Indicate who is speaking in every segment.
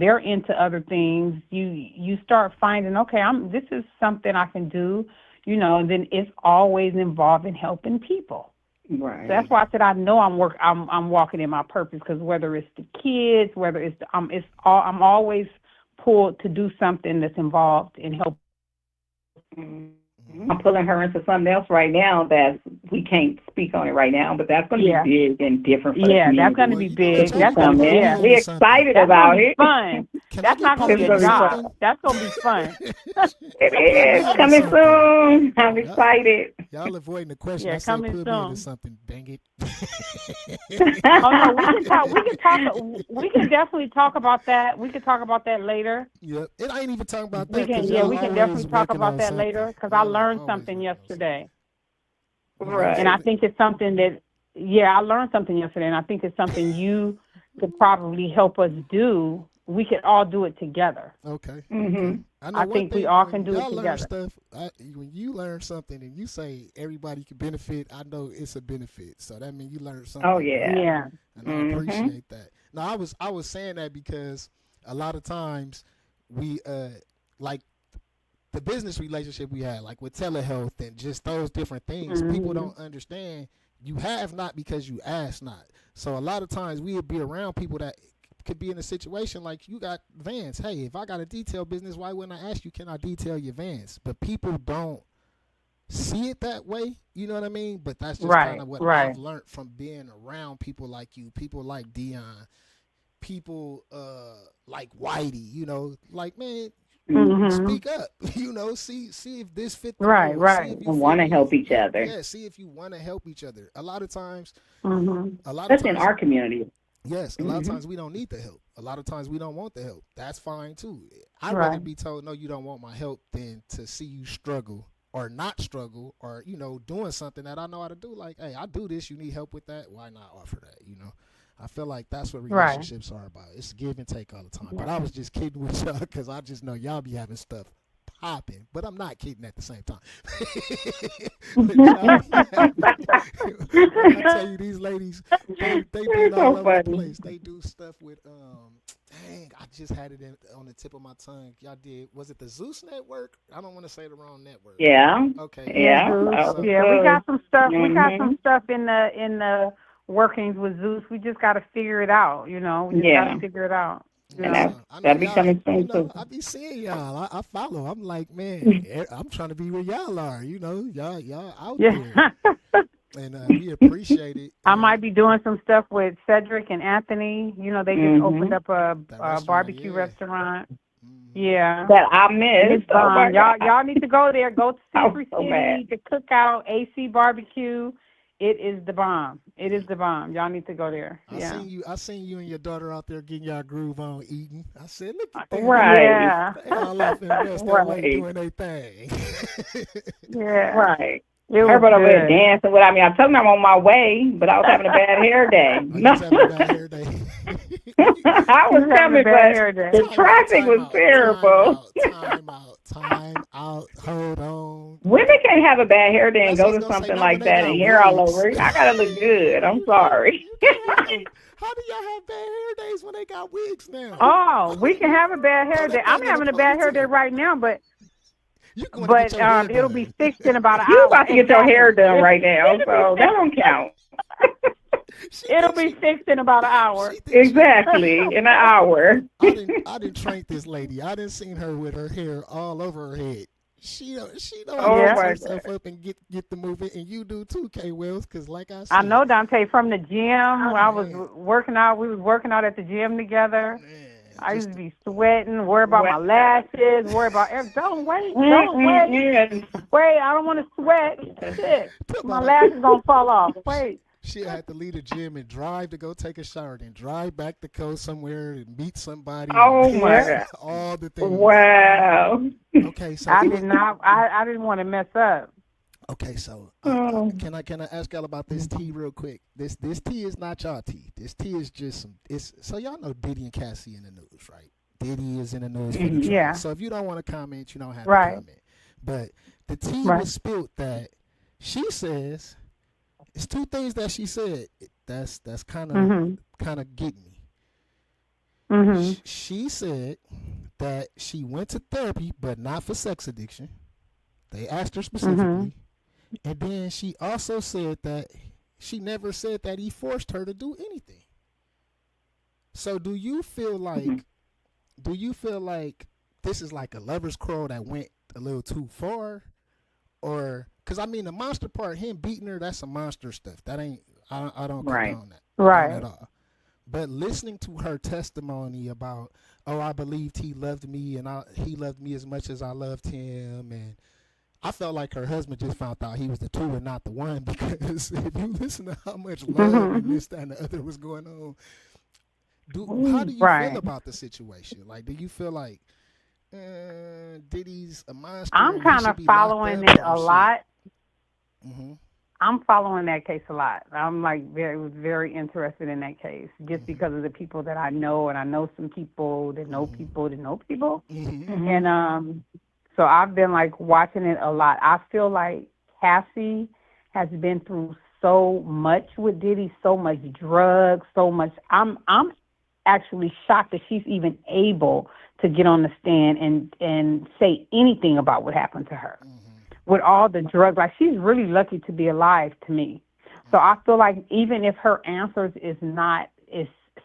Speaker 1: they're into other things, you start finding, okay, this is something I can do, and then it's always involved in helping people. So
Speaker 2: Right.
Speaker 1: that's why I said I know I'm walking in my purpose, because whether it's the kids, whether I'm always pulled to do something that's involved in helping.
Speaker 2: I'm pulling her into something else right now that we can't speak on it right now, but that's going to be
Speaker 1: Yeah,
Speaker 2: big and different for the
Speaker 1: yeah, that's going
Speaker 2: community.
Speaker 1: to
Speaker 3: Well,
Speaker 1: be
Speaker 3: you know what,
Speaker 1: big.
Speaker 3: y'all
Speaker 2: It's
Speaker 1: That's
Speaker 3: about
Speaker 1: going
Speaker 3: to
Speaker 1: to
Speaker 2: coming.
Speaker 1: be,
Speaker 3: put me
Speaker 1: yeah.
Speaker 2: We
Speaker 3: into something.
Speaker 2: excited
Speaker 1: That's gonna
Speaker 2: about
Speaker 1: be
Speaker 2: it.
Speaker 1: fun.
Speaker 3: Can I
Speaker 1: That's
Speaker 3: get
Speaker 1: not gonna
Speaker 3: put
Speaker 2: It's
Speaker 1: be a
Speaker 2: going
Speaker 3: into
Speaker 2: to be
Speaker 1: job.
Speaker 2: fun.
Speaker 3: something?
Speaker 1: That's gonna be fun.
Speaker 2: It
Speaker 3: Put me
Speaker 2: is
Speaker 3: into
Speaker 2: coming
Speaker 3: something.
Speaker 2: soon. I'm
Speaker 3: Y'all,
Speaker 2: excited.
Speaker 3: y'all avoiding the question.
Speaker 1: Yeah,
Speaker 3: I said
Speaker 1: coming
Speaker 3: put me into
Speaker 1: soon.
Speaker 3: something. Dang it.
Speaker 1: Oh no, we can talk. We can talk. We can definitely talk about that. We can talk about that later.
Speaker 3: Yep. And I ain't even talking about
Speaker 1: We
Speaker 3: that
Speaker 1: can.
Speaker 3: because
Speaker 1: Yeah,
Speaker 3: y'all
Speaker 1: we can definitely
Speaker 3: always
Speaker 1: talk
Speaker 3: working
Speaker 1: about
Speaker 3: on
Speaker 1: that
Speaker 3: something.
Speaker 1: later, because I
Speaker 3: Y'all are
Speaker 1: learned
Speaker 3: always
Speaker 1: something
Speaker 3: working on something.
Speaker 1: yesterday,
Speaker 3: You learned
Speaker 1: and I
Speaker 2: Right.
Speaker 3: something?
Speaker 1: think it's something that. Yeah, I learned something yesterday, and I think it's something you could probably help us do. We could all do it together.
Speaker 3: Okay. Okay.
Speaker 2: Mhm.
Speaker 3: I know
Speaker 1: I
Speaker 3: one
Speaker 1: think we
Speaker 3: thing
Speaker 1: all can
Speaker 3: when
Speaker 1: do it
Speaker 3: y'all learn
Speaker 1: together.
Speaker 3: stuff, when you learn something and you say everybody can benefit, I know it's a benefit. So that means you learned
Speaker 2: Oh
Speaker 3: something new.
Speaker 2: yeah.
Speaker 1: Yeah.
Speaker 3: And I
Speaker 2: Mhm.
Speaker 3: appreciate that. Now I was saying that because a lot of times we like the business relationship we had, like with telehealth and just those different things, people
Speaker 1: Hmm.
Speaker 3: don't understand you have not because you ask not. So a lot of times we'd be around people that could be in a situation like you got vans. Hey, if I got a detail business, why wouldn't I ask you, can I detail your vans? But people don't see it that way. You know what I mean? But that's just kind
Speaker 1: Right.
Speaker 3: of what I've
Speaker 1: Right.
Speaker 3: learned from being around people like you, people like Dion, people like Whitey, like man,
Speaker 2: Mhm.
Speaker 1: Hmm.
Speaker 3: speak up. See if this fit the
Speaker 1: Right.
Speaker 3: mold. See
Speaker 1: Right.
Speaker 3: if you
Speaker 2: And want
Speaker 3: feel
Speaker 2: to help each other.
Speaker 3: yeah, see if you want to help each other.
Speaker 1: Hmm.
Speaker 3: A lot of
Speaker 2: Especially in
Speaker 3: times
Speaker 2: our community.
Speaker 3: yes, a lot of
Speaker 2: Mhm.
Speaker 3: times we don't need the help. A lot of times we don't want the help. That's fine too. I'd rather
Speaker 1: Right.
Speaker 3: be told no, you don't want my help than to see you struggle or not struggle or doing something that I know how to do. Like, hey, I do this. You need help with that? Why not offer that? I feel like that's what
Speaker 1: Right.
Speaker 3: relationships are about. It's give and take all the time. But I
Speaker 1: Right.
Speaker 3: was just kidding with y'all because I just know y'all be having stuff popping, but I'm not kidding at the same time. But y'all be having, when I tell you these ladies, they been
Speaker 2: It's
Speaker 3: all
Speaker 2: so
Speaker 3: over the
Speaker 2: funny.
Speaker 3: place. They do stuff with dang, I just had it on the tip of my tongue. Y'all did, was it the Zeus network? I don't want to say the wrong network.
Speaker 2: Yeah.
Speaker 3: Okay,
Speaker 1: Yeah,
Speaker 2: Yeah.
Speaker 1: Zeus.
Speaker 2: That was
Speaker 3: so
Speaker 1: Yeah, we
Speaker 2: good.
Speaker 1: got some stuff. We got some
Speaker 2: Mhm.
Speaker 1: stuff in the workings with Zeus. We just got to figure it out. We just got to
Speaker 2: Yeah.
Speaker 1: figure it out. You
Speaker 2: And
Speaker 1: know.
Speaker 3: I know
Speaker 2: that'll be
Speaker 3: y'all.
Speaker 2: coming soon too.
Speaker 3: I be seeing y'all. I follow. I'm like, man, I'm trying to be where y'all are. Y'all out
Speaker 1: Yeah.
Speaker 3: there, and we appreciate it.
Speaker 1: I
Speaker 3: And
Speaker 1: might be doing some stuff with Cedric and Anthony. They just opened
Speaker 2: Mhm.
Speaker 1: up a,
Speaker 3: that
Speaker 1: a
Speaker 3: restaurant,
Speaker 1: barbecue
Speaker 3: yeah.
Speaker 1: restaurant.
Speaker 3: Hmm.
Speaker 1: Yeah.
Speaker 2: That I
Speaker 1: And it's
Speaker 2: missed. Oh my
Speaker 1: bomb.
Speaker 2: god.
Speaker 1: Y'all need to go there. Go to
Speaker 2: I was
Speaker 1: Seafree
Speaker 2: so mad.
Speaker 1: City, the cookout, AC barbecue. It is the bomb. It is
Speaker 3: Yeah.
Speaker 1: the bomb. Y'all need to go there.
Speaker 3: I
Speaker 1: Yeah.
Speaker 3: seen you. I seen you and your daughter out there getting y'all groove on eating. I said, look at them.
Speaker 2: Right.
Speaker 1: Yeah.
Speaker 3: They all off in West LA
Speaker 2: Right.
Speaker 3: doing their thing.
Speaker 1: Yeah.
Speaker 2: Right.
Speaker 1: It was
Speaker 2: Everybody over there
Speaker 1: good.
Speaker 2: dancing with. I mean, I told them I'm on my way, but I was having a bad hair day.
Speaker 3: Oh, you
Speaker 2: No.
Speaker 3: was having a bad hair day.
Speaker 2: I
Speaker 1: He
Speaker 2: was
Speaker 1: was having a
Speaker 2: coming,
Speaker 1: bad
Speaker 2: but
Speaker 1: hair day.
Speaker 2: the
Speaker 3: Time out,
Speaker 2: traffic
Speaker 3: time
Speaker 2: was
Speaker 3: out, time
Speaker 2: terrible.
Speaker 3: out, time out, time out. Hold on.
Speaker 2: Women can't have a bad hair day and
Speaker 3: That's what I
Speaker 2: go
Speaker 3: was
Speaker 2: to
Speaker 3: gonna say.
Speaker 2: something
Speaker 3: Not when
Speaker 2: like
Speaker 3: they
Speaker 2: that and
Speaker 3: got
Speaker 2: hair all
Speaker 3: wigs.
Speaker 2: over it. I gotta look good. I'm
Speaker 3: you can't.
Speaker 2: sorry.
Speaker 3: You can't have no. How do y'all have bad hair days when they got wigs now?
Speaker 1: Oh, we can have a bad
Speaker 3: Throw
Speaker 1: hair day.
Speaker 3: that
Speaker 1: I'm
Speaker 3: thing in a
Speaker 1: having a bad hair day
Speaker 3: ponytail.
Speaker 1: right now, but
Speaker 3: You going to get
Speaker 1: but
Speaker 3: your hair
Speaker 1: it'll be
Speaker 3: done?
Speaker 1: fixed in about an
Speaker 2: You
Speaker 1: hour.
Speaker 2: about to get your hair
Speaker 1: Exactly.
Speaker 2: done
Speaker 1: It,
Speaker 2: right now,
Speaker 1: it'll be
Speaker 2: so that
Speaker 1: fixed.
Speaker 2: don't count.
Speaker 3: she
Speaker 1: It'll
Speaker 3: thinks
Speaker 1: be
Speaker 3: she.
Speaker 1: fixed in about an hour.
Speaker 3: She thinks she.
Speaker 2: Exactly, in an hour.
Speaker 3: I didn't train this lady. I didn't seen her with her hair all over her head. She know how to
Speaker 2: Oh
Speaker 1: Yeah.
Speaker 3: fix
Speaker 2: my
Speaker 3: herself
Speaker 2: god.
Speaker 3: up and get the movement, and you do too, K Wells. Because like I
Speaker 1: I
Speaker 3: said,
Speaker 1: know Dante from the gym. I was
Speaker 3: man,
Speaker 1: working out. We was working out at the gym together.
Speaker 3: man,
Speaker 1: I used
Speaker 3: just
Speaker 1: to be sweating, worry about
Speaker 2: Well,
Speaker 1: my lashes, worry about everything. Don't wait,
Speaker 2: mm.
Speaker 1: wait. I don't want to sweat. Shit,
Speaker 3: talk
Speaker 1: my
Speaker 3: about
Speaker 1: lashes gonna fall off. Wait.
Speaker 3: she had to leave the gym and drive to go take a shower, then drive back to go somewhere and meet somebody, and
Speaker 2: Oh my
Speaker 1: Yeah,
Speaker 2: god.
Speaker 3: all the things.
Speaker 2: Wow.
Speaker 3: Okay, so
Speaker 1: I
Speaker 3: it
Speaker 1: did
Speaker 3: was
Speaker 1: not. I didn't want to mess up.
Speaker 3: okay. So
Speaker 2: Oh.
Speaker 3: can I ask y'all about this tea real quick? This tea is not y'all tea. This tea is just some. It's so y'all know Diddy and Cassie in the news, right? Diddy is in the news for the
Speaker 2: Mhm.
Speaker 3: trial.
Speaker 1: Yeah.
Speaker 3: So if you don't want to comment, you don't have to
Speaker 1: Right.
Speaker 3: comment. But the tea
Speaker 1: Right.
Speaker 3: was spilled that she says it's two things that she said. That's kind of
Speaker 1: Mhm.
Speaker 3: get me.
Speaker 1: Mhm.
Speaker 3: She said that she went to therapy, but not for sex addiction. They asked her
Speaker 1: Mhm.
Speaker 3: specifically. And then she also said that she never said that he forced her to do anything. So
Speaker 2: Mhm.
Speaker 3: do you feel like this is like a lover's quarrel that went a little too far? Or because I mean the monster part, him beating her, that's some monster stuff. That ain't I don't
Speaker 2: Right.
Speaker 3: condone that. I don't at
Speaker 1: Right.
Speaker 3: all. But listening to her testimony about, oh, I believed he loved me and he loved me as much as I loved him, and I felt like her husband just found out he was the two and not the one because if you listen to how much love and
Speaker 1: Mhm.
Speaker 3: this, that, and the other was going on, how do you feel
Speaker 1: Right.
Speaker 3: about the situation? Like, do you feel like Diddy's a monster
Speaker 1: I'm
Speaker 3: and he
Speaker 1: kind
Speaker 3: should
Speaker 1: of
Speaker 3: be locked
Speaker 1: following
Speaker 3: up
Speaker 1: it
Speaker 3: or
Speaker 1: a
Speaker 3: shit?
Speaker 1: lot.
Speaker 3: Mhm.
Speaker 1: I'm following that case a lot. I'm like very interested in that case just
Speaker 3: Mhm.
Speaker 1: because of the people that I know, and I know some people that know
Speaker 3: Mhm.
Speaker 1: people that know people,
Speaker 3: Mhm.
Speaker 1: and
Speaker 2: Mhm.
Speaker 1: so I've been like watching it a lot. I feel like Cassie has been through so much with Diddy, so much drugs, so much. I'm actually shocked that she's even able to get on the stand and say anything about what happened to her
Speaker 3: Mhm.
Speaker 1: with all the drugs. Like she's really lucky to be alive to me. So
Speaker 3: Mhm.
Speaker 1: I feel like even if her answers is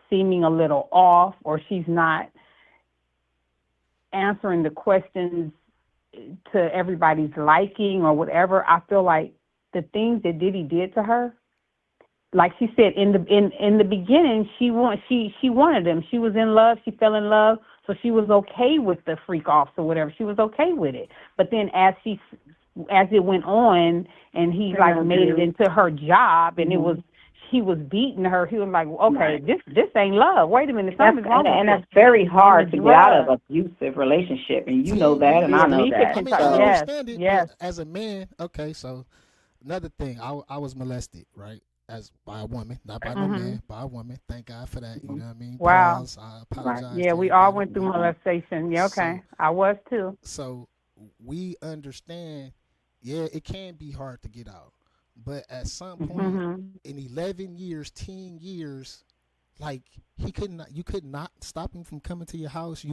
Speaker 1: seeming a little off, or she's not answering the questions to everybody's liking or whatever, I feel like the things that Diddy did to her, like she said in the beginning, she wanted him. She was in love. She fell in love, so she was okay with the freak offs or whatever. She was okay with it. But then as it went on, and he
Speaker 2: And
Speaker 1: like
Speaker 2: the
Speaker 1: made it
Speaker 2: abuse.
Speaker 1: into her job, and it was
Speaker 2: Mhm.
Speaker 1: he was beating her. He was like, okay,
Speaker 2: Right.
Speaker 1: this ain't love. Wait a minute,
Speaker 2: That's
Speaker 1: something's wrong with
Speaker 2: and
Speaker 1: you.
Speaker 2: that's very
Speaker 1: And the
Speaker 2: hard to get out of
Speaker 1: drugs.
Speaker 2: an abusive relationship, and you know
Speaker 3: 10
Speaker 2: that, and
Speaker 3: years
Speaker 2: I
Speaker 1: Yeah,
Speaker 2: know
Speaker 3: though.
Speaker 1: Nisha
Speaker 2: that.
Speaker 3: I
Speaker 1: can
Speaker 3: mean,
Speaker 1: talk.
Speaker 3: I
Speaker 2: So,
Speaker 1: Yes,
Speaker 3: understand it, but
Speaker 1: yes.
Speaker 3: as a man, okay, so another thing, I was molested, right? As by a woman, not by no
Speaker 1: Mhm.
Speaker 3: man, by a woman. Thank God for that. You
Speaker 2: mhm.
Speaker 3: know what I mean?
Speaker 1: Wow.
Speaker 3: Pause. I
Speaker 2: Right.
Speaker 3: apologize
Speaker 1: Yeah,
Speaker 3: to
Speaker 1: we all
Speaker 3: everybody,
Speaker 1: went through
Speaker 3: right?
Speaker 1: molestation. Yeah, okay.
Speaker 3: So
Speaker 1: I was too.
Speaker 3: so we understand, yeah, it can be hard to get out. But at some
Speaker 2: Mhm.
Speaker 3: point
Speaker 1: Mhm.
Speaker 3: in 11 years, 10 years, like you could not stop him from coming to your house.